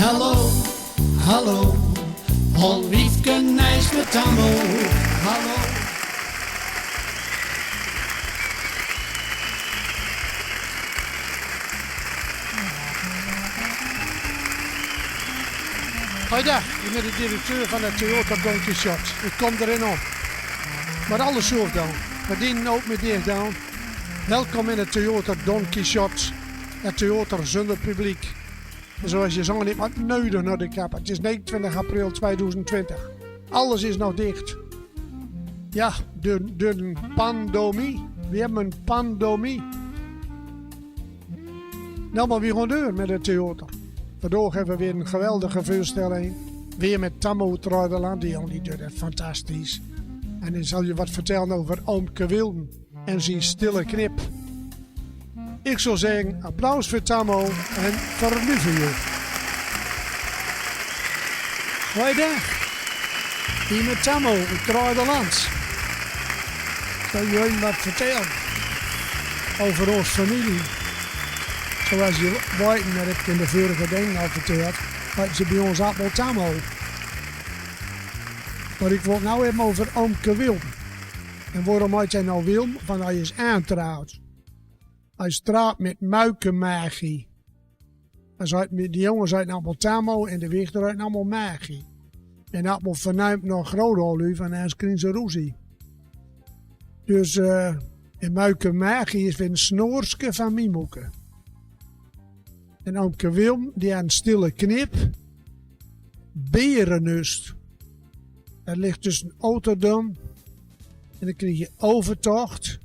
Hallo, hallo, al wiefke nijs met tammo. Hallo. Goeiedag, ik ben de directeur van de Toyota Don Quixote. Ik kom erin om. Maar alles zo dan. We dienen ook met dit dan. Welkom in de Toyota Don Quixote. Het Toyota zonder publiek. Zoals je zo niet wat neuden naar de kap. Het is 29 april 2020. Alles is nog dicht. Ja, de pandemie. We hebben een pandemie. Nou, maar we gaan door met de Toyota. Vandaag hebben we weer een geweldige voorstelling. Weer met Tammo Truiderland. Die doet het fantastisch. En dan zal je wat vertellen over Oomke Wilden en zijn stille knip. Ik zou zeggen, applaus voor Tammo en vernuven je. Goeiedag. Hier met Tammo, het Truiderland. Zal je even wat vertellen over onze familie. Zoals je weet, dat heb ik in de vorige ding al verteld, dat ze bij ons allemaal Tammo. Maar ik wil het nou even over Oomke Wilden. En waarom had jij nou Wilm? Van hij is aantrouwd. Hij straalt met muikenmagie. Die jongens zijn allemaal Tammo en de wichter uit allemaal magie. En allemaal vernuimd naar Groothollu van Hans Krinse Roesie. Dus in muikenmagie is weer een snoorske van Mimoeke. En Oomke Wilm, die had een stille knip. Berennust. Dat ligt tussen Oterdom. En dan krijg je Overtocht.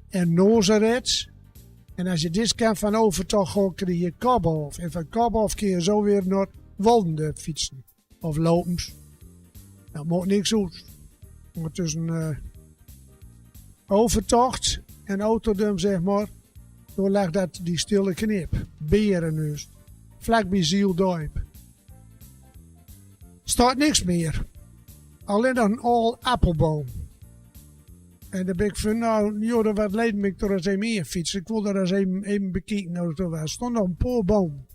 En Nazareth. En als je dit kant van Overtocht gaat, krijg je Kabhof. En van Kabhof kun je zo weer naar Woldendorp fietsen. Of lopens. Dat maakt niks uit. Maar tussen Overtocht en Oterdom, zeg maar. Daar ligt dat die stille knip. Berennust. Vlakbij Zieldorp. Staat niks meer. Alleen nog een oude appelboom. En dan ben ik van, nou, joh, wat leed me ik er eens even in fietsen. Ik wil er eens even bekijken. Nou, er stond nog een paar boom.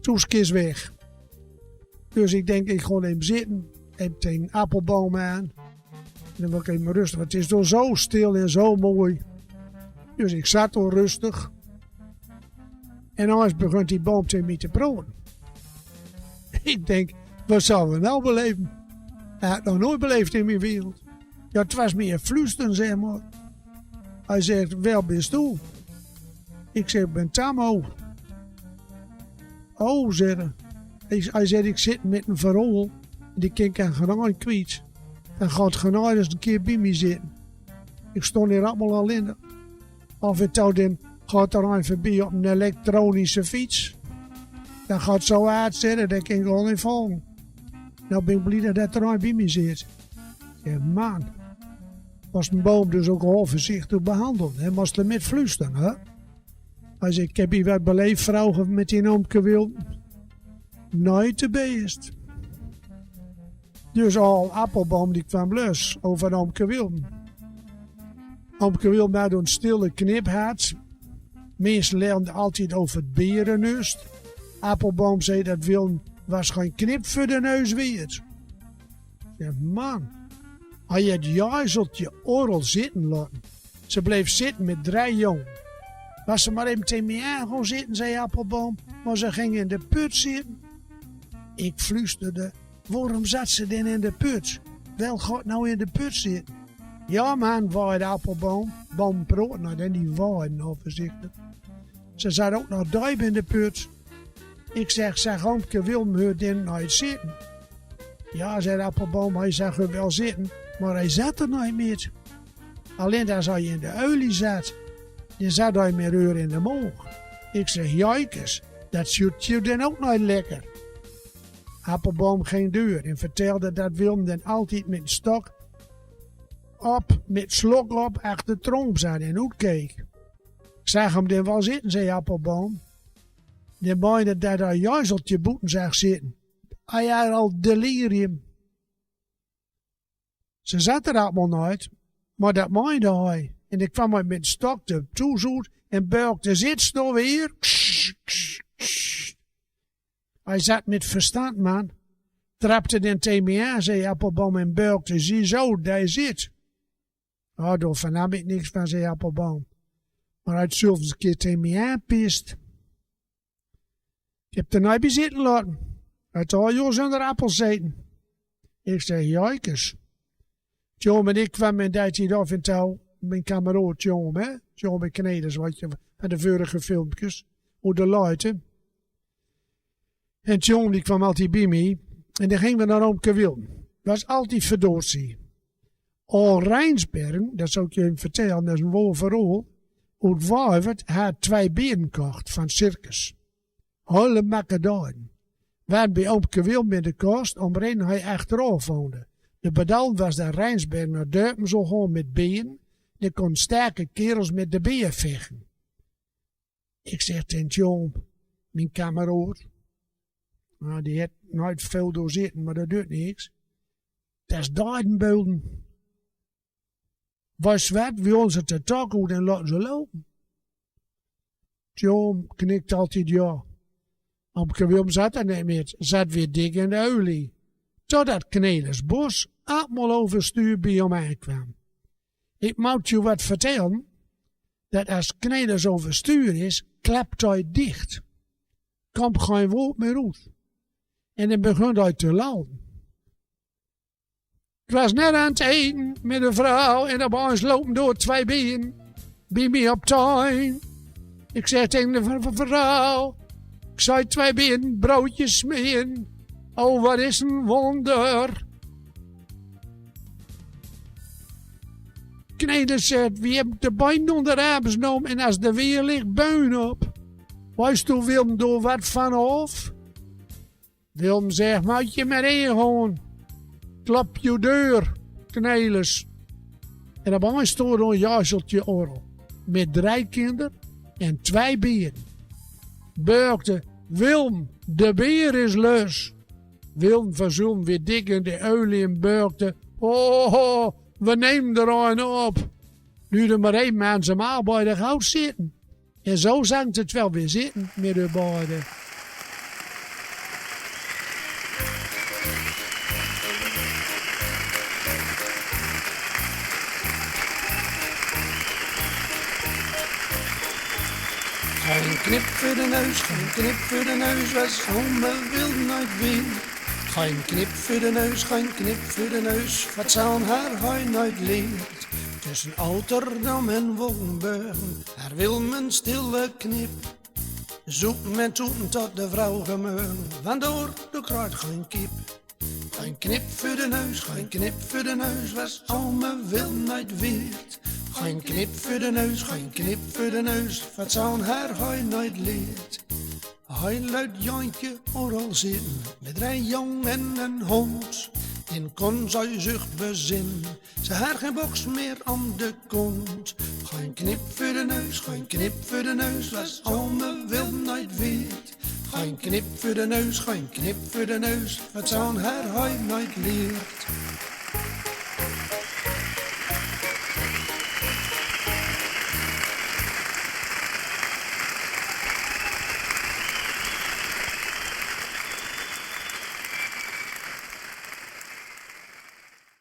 Toen is Kis weg. Dus ik denk, ik ga even zitten. Even tegen een appelboom aan. En dan wil ik even rustig. Het is toch zo stil en zo mooi. Dus ik zat al rustig. En dan begint die boom tegen mij te praten. Ik denk, wat zouden we nou beleven? Hij had nog nooit beleefd in mijn wereld. Ja, het was meer fluisteren, zeg maar. Hij zegt, wel bent u? Ik zeg, ik ben Tammo. Oh, zeg hij. Hij zegt, ik zit met een verrol. Die kan ik aan genaaid kwijt. Dan gaat genaaid eens een keer bij me zitten. Ik stond hier allemaal al in. Of en toe dan gaat er een voorbij op een elektronische fiets. Dan gaat het zo uitzetten, dan kan ik gewoon in volgen. Nou ben ik blij dat er een bij me zit. Ja, man. Was een boom dus ook al voorzichtig behandeld. Hij moest er met fluisteren, hè? Hij zei, ik heb hier wat beleefd vrouwen met die Oomke Wilden. Nooit te beest. Dus al appelboom die kwam los over Oomke Wilden. Oomke Wilden had een stille knip had. Mensen leerden altijd over het berennust. Appelboom zei dat Wilden was geen knip voor de neus weer. Ja, man. Hij had juist op je oorlog zitten laten. Ze bleef zitten met 3 jongen. Was ze maar even tegen me aan gaan zitten, zei Appelboom. Maar ze ging in de put zitten. Ik fluisterde, waarom zat ze dan in de put? Wel gaat nou in de put zitten. Ja man, waaide Appelboom. Boom brood, nou dan die waaide nou voorzichtig. Ze zat ook nog duim in de put. Ik zeg Oomke Wilden hoort in nooit zitten. Ja, zei Appelboom, hij zag er wel zitten, maar hij zat er nooit meer. Alleen als hij in de olie zat, dan zat hij met uur in de moog. Ik zeg, jijkes, dat zoet je dan ook nooit lekker. Appelboom ging deur en vertelde dat Wilden dan altijd met een stok op, met slok op, achter de tromp zat en uitkeek. Ik zag hem dan wel zitten, zei Appelboom. Dan meende dat hij juist op je boeten zag zitten. Hij had al delirium. Ze zat er allemaal nooit, maar dat meende hij. En ik kwam met een stok te toezoet en buikte zit nou weer. Hij zat met verstand, man. Trapte den tegen me aan, zei Appelboom en beukte. Zie zo, daar zit. Oh, daar vernam ik niks van, zei Appelboom. Maar hij had zelfs een keer tegen me aanpist. Ik heb er nooit bij zitten laten. Hij had al jongens onder appels zitten. Ik zei, joikes. John en ik kwam en deed hij af en toe. Mijn kameraad John, hè. John met Kneders, wat je van de vorige filmpjes. Hoe de luiden. En John die kwam altijd bij me. En dan gingen we naar Oomke Wilm. Was altijd verdoorzie. Al Rijnsbergen, dat zou ik je even vertellen, dat is een woord verhaal. Hoe het Wuivert had 2 beren kocht van circus. Hele makkedaden. We hadden bij Oomke Wilm met de kast, omheen hij achteraf woonde. De bedoeling was dat Rijnsbergen naar Dorpen zo gewoon met beren. Die kon sterke kerels met de beer vechten. Ik zeg tegen John, mijn kameraad. Nou, die had nooit veel doorzitten, maar dat doet niks. Dat is duidenbeelden. Was wat, we ons het te takken en laten ze lopen. John knikt altijd ja. Oomke Wilm zat er niet meer, zat weer dik in de olie. Totdat Kneders Bos allemaal overstuur bij hem aankwam. Ik moet je wat vertellen, dat als Kneders overstuur is, klapt hij dicht. Komt geen woord meer uit. En dan begon hij te lauwen. Ik was net aan het eten met een vrouw en opeens lopen door 2 beren bij mij op tuin. Ik zei tegen de vrouw, ik zou 2 beren broodjes smeren. Oh, wat is een wonder. Kneders zegt, wie heb de bein onder de armen genomen en als de weer ligt buin op. Wees toen Wilm door wat vanaf? Wilm zegt, moet je maar in gewoon. Klap je deur, Kneders. En op een stond een jazeltje orrel. Met 3 kinderen en 2 beren. Beukte, Wilm, de beer is los. Wilm verzoen weer dik in de olie en beukte. Oh, we nemen er een op. Nu er maar 1 man zijn maal bij de goud zitten. En zo zangt het wel weer zitten met de beiden. Geen knip voor de neus, geen knip voor de neus, was ome wil nooit weer. Geen knip voor de neus, geen knip voor de neus, wat zou haar hij nooit leert. Tussen Ouderdam en Woonburgen, daar wil men stille knip. Zoekt men toen tot de vrouw gemeun, waardoor de kruid geen kip. Geen knip voor de neus, geen knip voor de neus, was ome wil nooit weert. Geen knip voor de neus, geen knip voor de neus, wat zou haar hij nooit leert. Hij luid Jantje overal zitten, met 3 jong en een hond. En kon zij zich bezinnen, ze haar geen box meer aan de kont. Geen knip voor de neus, geen knip voor de neus, was ome wil nooit weet. Geen knip voor de neus, geen knip voor de neus, wat zou haar hij nooit leert.